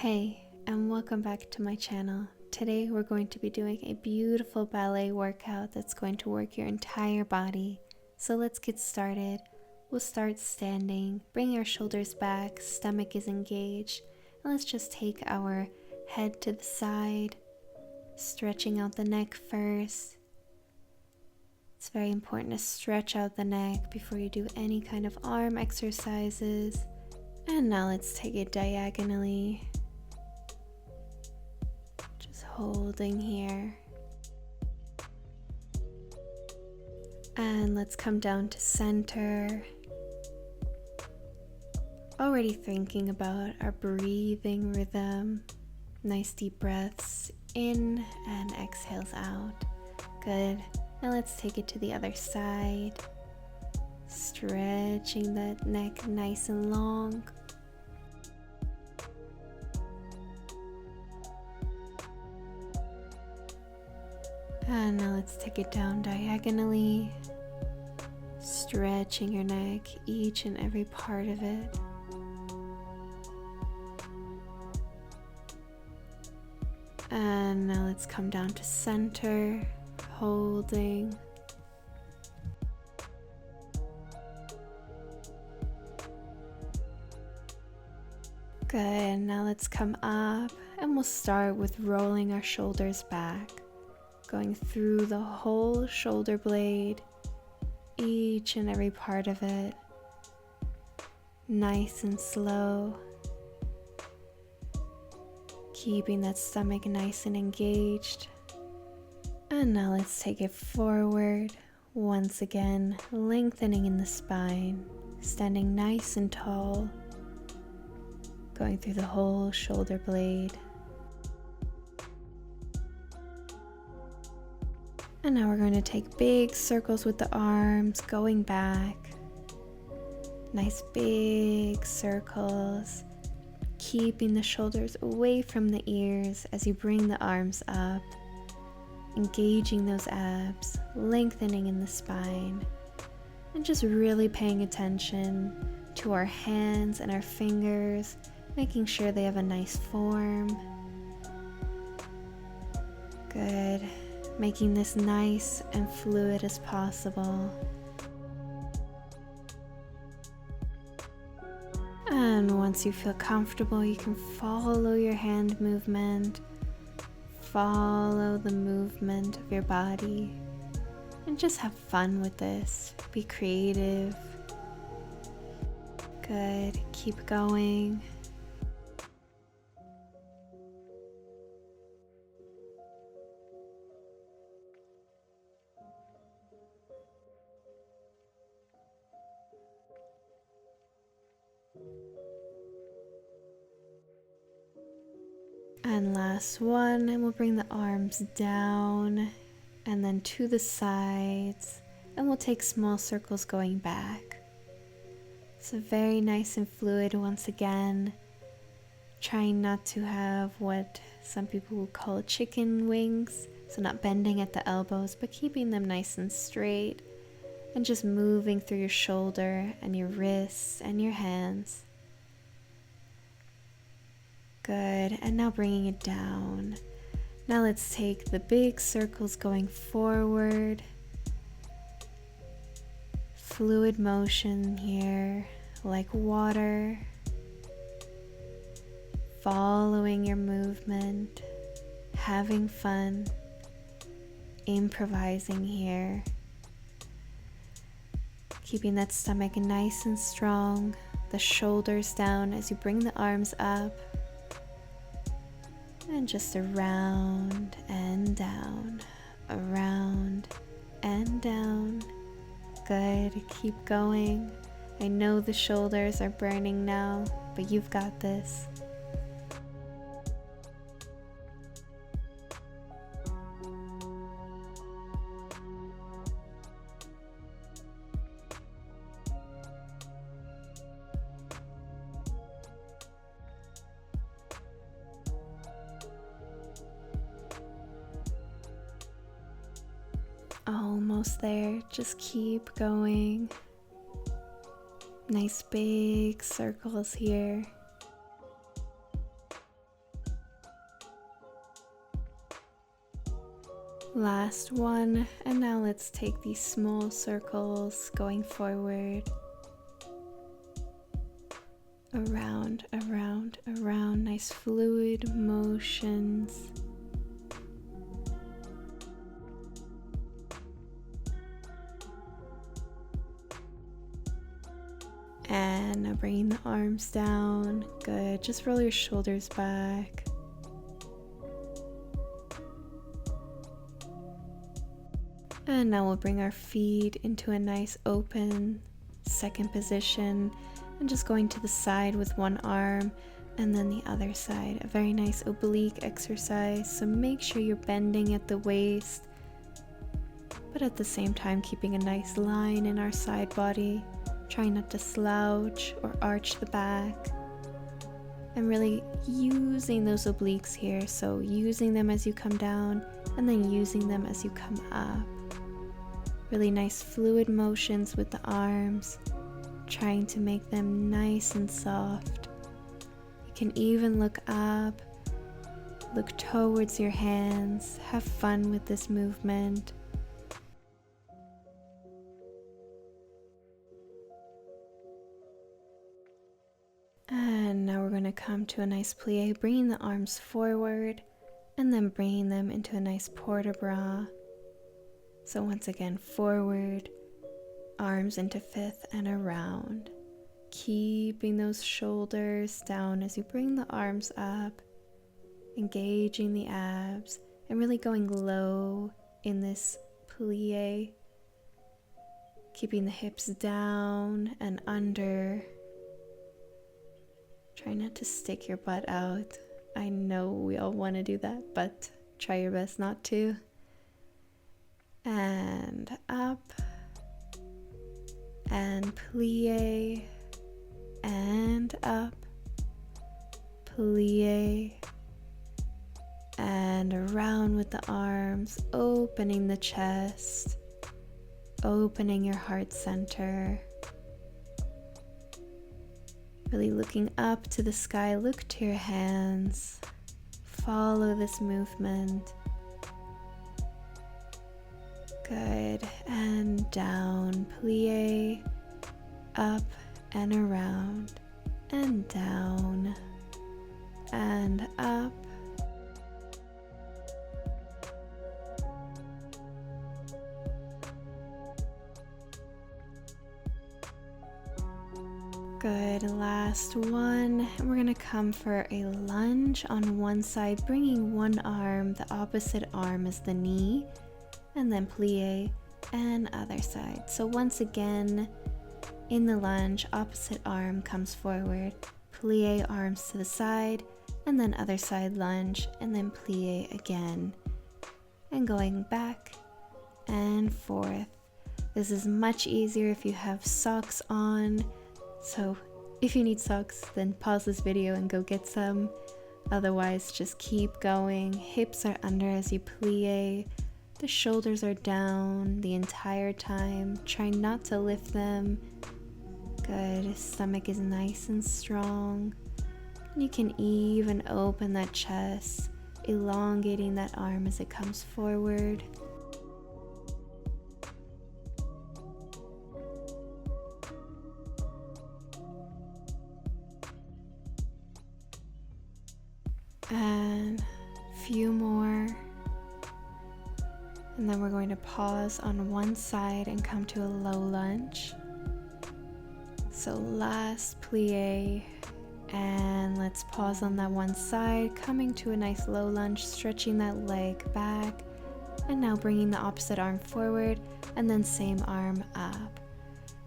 Hey, and welcome back to my channel. Today we're going to be doing a beautiful ballet workout that's going to work your entire body. So let's get started. We'll start standing, bring our shoulders back, stomach is engaged, and let's just take our head to the side, stretching out the neck first. It's very important to stretch out the neck before you do any kind of arm exercises. And now let's take it diagonally. Holding here, and let's come down to center. Already thinking about our breathing rhythm. Nice deep breaths in and exhales out. Good. Now let's take it to the other side, stretching that neck nice and long. And now let's take it down diagonally, stretching your neck, each and every part of it. And now let's come down to center, holding. Good, now let's come up and we'll start with rolling our shoulders back. Going through the whole shoulder blade, each and every part of it, nice and slow, keeping that stomach nice and engaged. And now let's take it forward, once again lengthening in the spine, standing nice and tall, going through the whole shoulder blade. And now we're going to take big circles with the arms, going back. Nice big circles, keeping the shoulders away from the ears as you bring the arms up, engaging those abs, lengthening in the spine, and just really paying attention to our hands and our fingers, making sure they have a nice form. Good. Making this nice and fluid as possible. And once you feel comfortable, you can follow your hand movement, follow the movement of your body, and just have fun with this. Be creative. Good, keep going. And last one, and we'll bring the arms down and then to the sides, and we'll take small circles going back. So very nice and fluid once again, trying not to have what some people will call chicken wings, so not bending at the elbows, but keeping them nice and straight, and just moving through your shoulder and your wrists and your hands. Good, and now bringing it down. Now let's take the big circles going forward. Fluid motion here, like water. Following your movement, having fun, improvising here. Keeping that stomach nice and strong, the shoulders down as you bring the arms up. And just around and down, around and down. Good, keep going. I know the shoulders are burning now, but you've got this. Almost there, just keep going. Nice big circles here. Last one, and now let's take these small circles going forward. Around, around, around, nice fluid motions. And now bringing the arms down. Good, just roll your shoulders back. And now we'll bring our feet into a nice open second position and just going to the side with one arm and then the other side. A very nice oblique exercise, so make sure you're bending at the waist, but at the same time keeping a nice line in our side body. Trying not to slouch or arch the back. And really using those obliques here, so using them as you come down and then using them as you come up. Really nice fluid motions with the arms, trying to make them nice and soft. You can even look up, look towards your hands, have fun with this movement. And now we're going to come to a nice plie, bringing the arms forward and then bringing them into a nice port-de-bras. So once again, forward, arms into fifth and around. Keeping those shoulders down as you bring the arms up, engaging the abs and really going low in this plie. Keeping the hips down and under. Try not to stick your butt out. I know we all want to do that, but try your best not to. And up. And plie. And up. Plie. And around with the arms, opening the chest. Opening your heart center. Really looking up to the sky, look to your hands, follow this movement. Good, and down, plie, up and around, and down, and up. Good, last one. And we're gonna come for a lunge on one side, bringing one arm, the opposite arm is the knee, and then plie and other side. So once again, in the lunge, opposite arm comes forward, plie arms to the side, and then other side lunge, and then plie again, and going back and forth. This is much easier if you have socks on. So if you need socks, then pause this video and go get some. Otherwise, just keep going. Hips are under as you plie. The shoulders are down the entire time. Try not to lift them. Good. Stomach is nice and strong. And you can even open that chest, elongating that arm as it comes forward. And a few more, and then we're going to pause on one side and come to a low lunge. So last plie, and let's pause on that one side, coming to a nice low lunge, stretching that leg back, and now bringing the opposite arm forward, and then same arm up,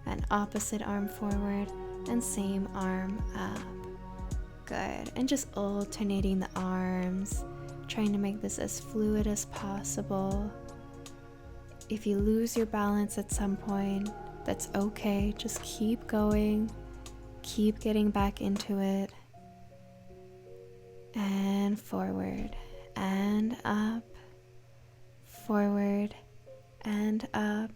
and opposite arm forward, and same arm up. Good, and just alternating the arms, trying to make this as fluid as possible. If you lose your balance at some point, that's okay, just keep going, keep getting back into it. And forward, and up, forward, and up.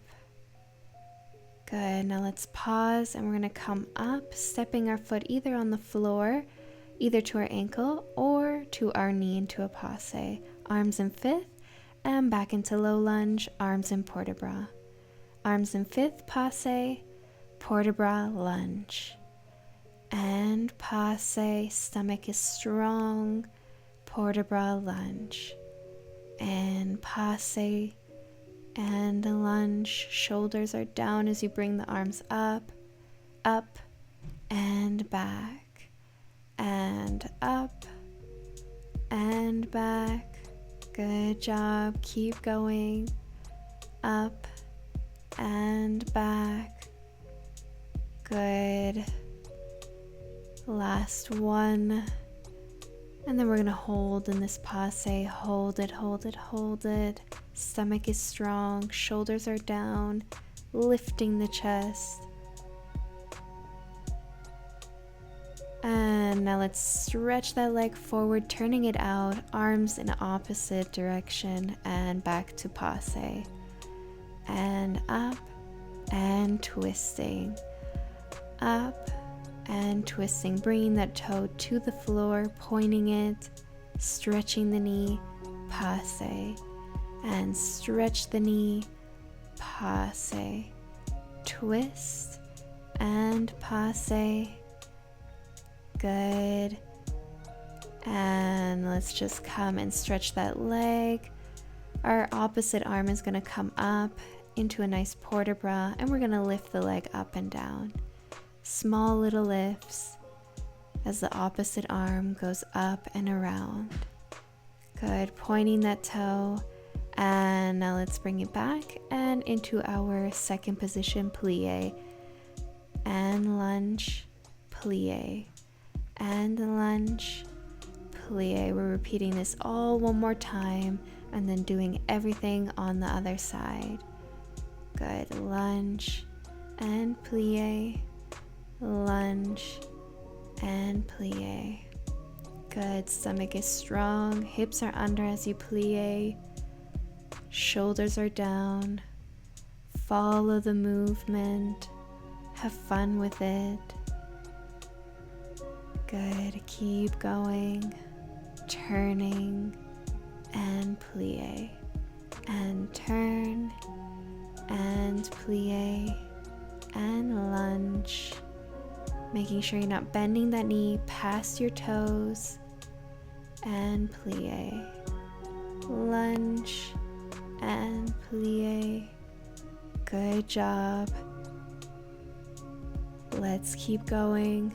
Good, now let's pause, and we're gonna come up, stepping our foot either on the floor, either to our ankle or to our knee into a passe. Arms in fifth, and back into low lunge, arms in port de bras. Arms in fifth, passe, port de bras, lunge. And passe, stomach is strong, port de bras, lunge. And passe, and lunge, shoulders are down as you bring the arms up, up, and back, and up, and back. Good job, keep going, up, and back. Good. Last one. And then we're gonna hold in this passe. Hold it, hold it, hold it. Stomach is strong, shoulders are down, lifting the chest. And now let's stretch that leg forward, turning it out, arms in opposite direction, and back to passe. And up, and twisting. Up, and twisting, bringing that toe to the floor, pointing it, stretching the knee, passe, and stretch the knee, passe, twist, and passe. Good. And let's just come and stretch that leg. Our opposite arm is going to come up into a nice port de bras, and we're going to lift the leg up and down. Small little lifts as the opposite arm goes up and around. Good, pointing that toe. And now let's bring it back and into our second position, plie. And lunge, plie. And lunge, plie. We're repeating this all one more time and then doing everything on the other side. Good, lunge and plie. Lunge and plie. Good, stomach is strong, hips are under as you plie, shoulders are down. Follow the movement, have fun with it. Good, keep going, turning and plie, and turn and plie and lunge. Making sure you're not bending that knee past your toes, and plie, lunge, and plie. Good job. Let's keep going.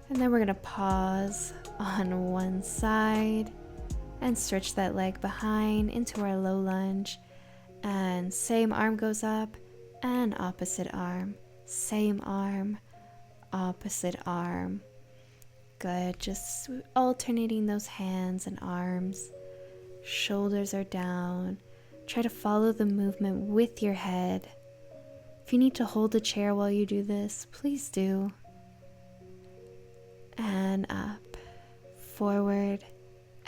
And then we're going to pause on one side and stretch that leg behind into our low lunge. And same arm goes up and opposite arm. Same arm, opposite arm. Good, just alternating those hands and arms. Shoulders are down. Try to follow the movement with your head. If you need to hold the chair while you do this, please do. And up, forward,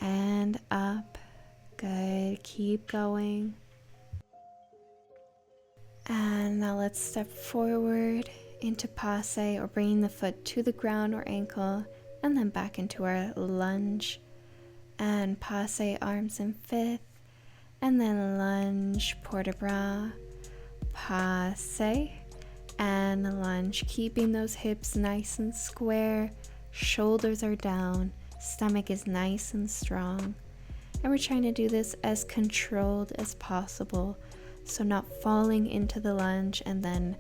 and up. Good, keep going. And now let's step forward into passe, or bringing the foot to the ground or ankle, and then back into our lunge. And passe, arms in fifth, and then lunge, port de bras, passe, and lunge, keeping those hips nice and square, shoulders are down, stomach is nice and strong. And we're trying to do this as controlled as possible, so not falling into the lunge and then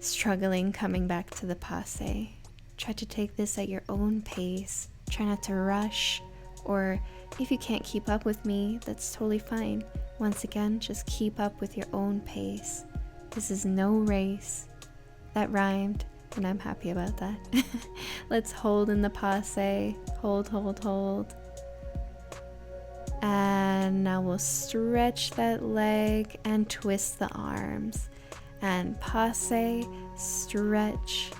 struggling coming back to the passe. Try to take this at your own pace. Try not to rush, or if you can't keep up with me, that's totally fine. Once again, just keep up with your own pace. This is no race. That rhymed, and I'm happy about that. Let's hold in the passe. Hold, hold, hold. And now we'll stretch that leg and twist the arms. And passe, stretch,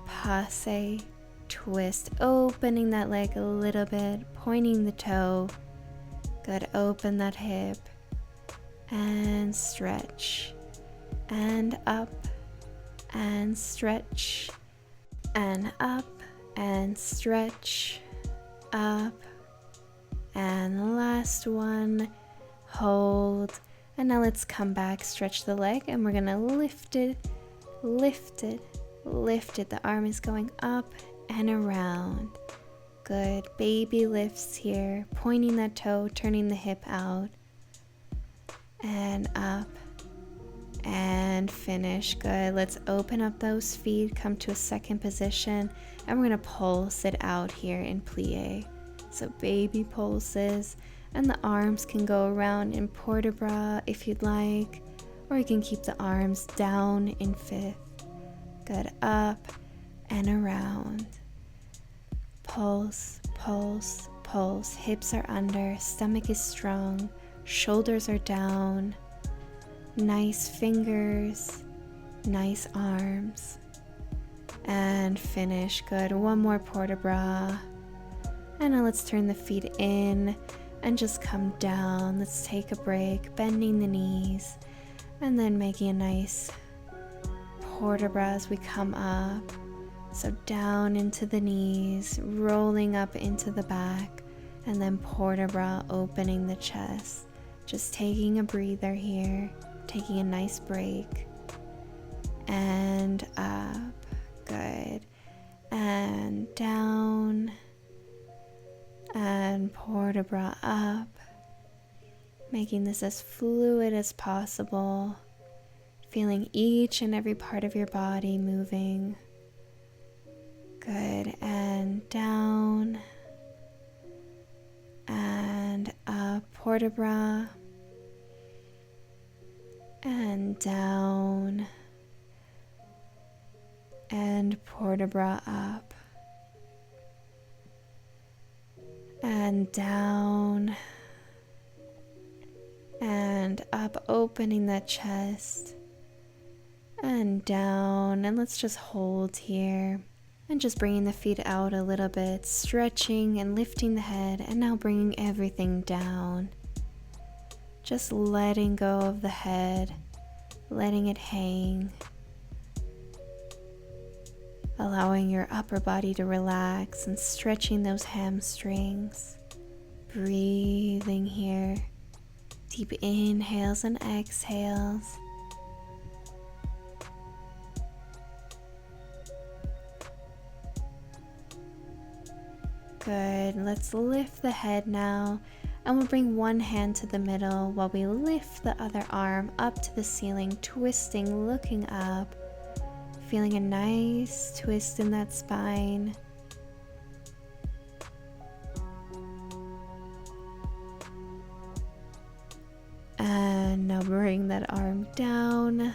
passe, twist, opening that leg a little bit, pointing the toe. Good, open that hip. And stretch. And up. And stretch. And up. And stretch. Up. And the last one. hold, and now let's come back, stretch the leg, and we're gonna lift it, lift it, lift it. The arm is going up and around. Good, baby lifts here, pointing that toe, turning the hip out, and up, and finish. Good, let's open up those feet, come to a second position, and we're gonna pulse it out here in plie. So baby pulses, and the arms can go around in port de bras if you'd like, or you can keep the arms down in fifth. Good, up and around. Pulse, pulse, pulse. Hips are under, stomach is strong, shoulders are down. Nice fingers, nice arms. And finish. Good, one more port de bras. And now let's turn the feet in and just come down. Let's take a break, bending the knees, and then making a nice port de bras as we come up. So down into the knees, rolling up into the back, and then port de bras, opening the chest. Just taking a breather here, taking a nice break. And up. Good. And down. And port de bras up. Making this as fluid as possible. Feeling each and every part of your body moving. Good, and down, and up, port de bras, and down, and port de bras up, and down, and up, opening that chest, and down, and let's just hold here. And just bringing the feet out a little bit, stretching and lifting the head, and now bringing everything down. Just letting go of the head, letting it hang. Allowing your upper body to relax and stretching those hamstrings. Breathing here. Deep inhales and exhales. Good, let's lift the head now, and we'll bring one hand to the middle while we lift the other arm up to the ceiling, twisting, looking up, feeling a nice twist in that spine. And now bring that arm down,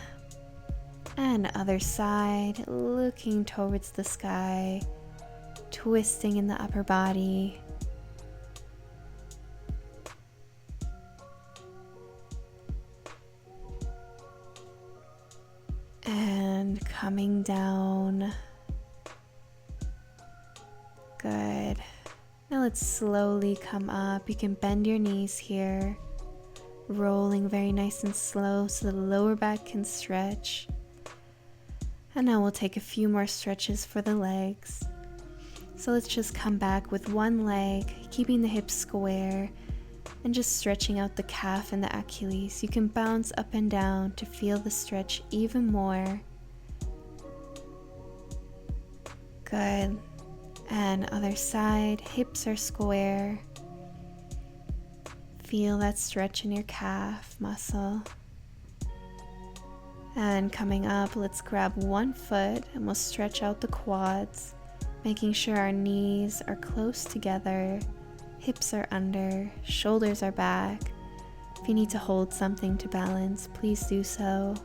and other side, looking towards the sky. Twisting in the upper body. And coming down. Good. Now let's slowly come up. You can bend your knees here. Rolling very nice and slow so the lower back can stretch. And now we'll take a few more stretches for the legs. So let's just come back with one leg, keeping the hips square, and just stretching out the calf and the Achilles. You can bounce up and down to feel the stretch even more. Good. And other side, hips are square. Feel that stretch in your calf muscle. And coming up, let's grab one foot and we'll stretch out the quads. Making sure our knees are close together, hips are under, shoulders are back. If you need to hold something to balance, please do so.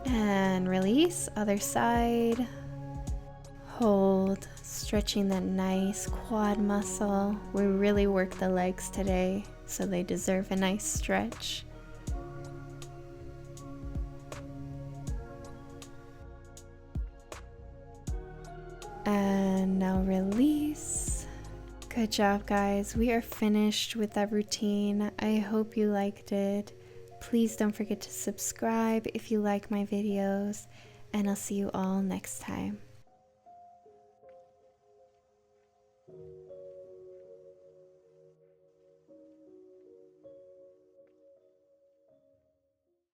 And release, other side. Hold, stretching that nice quad muscle. We really worked the legs today, so they deserve a nice stretch. And now release. Good job, guys. We are finished with that routine. I hope you liked it. Please don't forget to subscribe if you like my videos, and I'll see you all next time.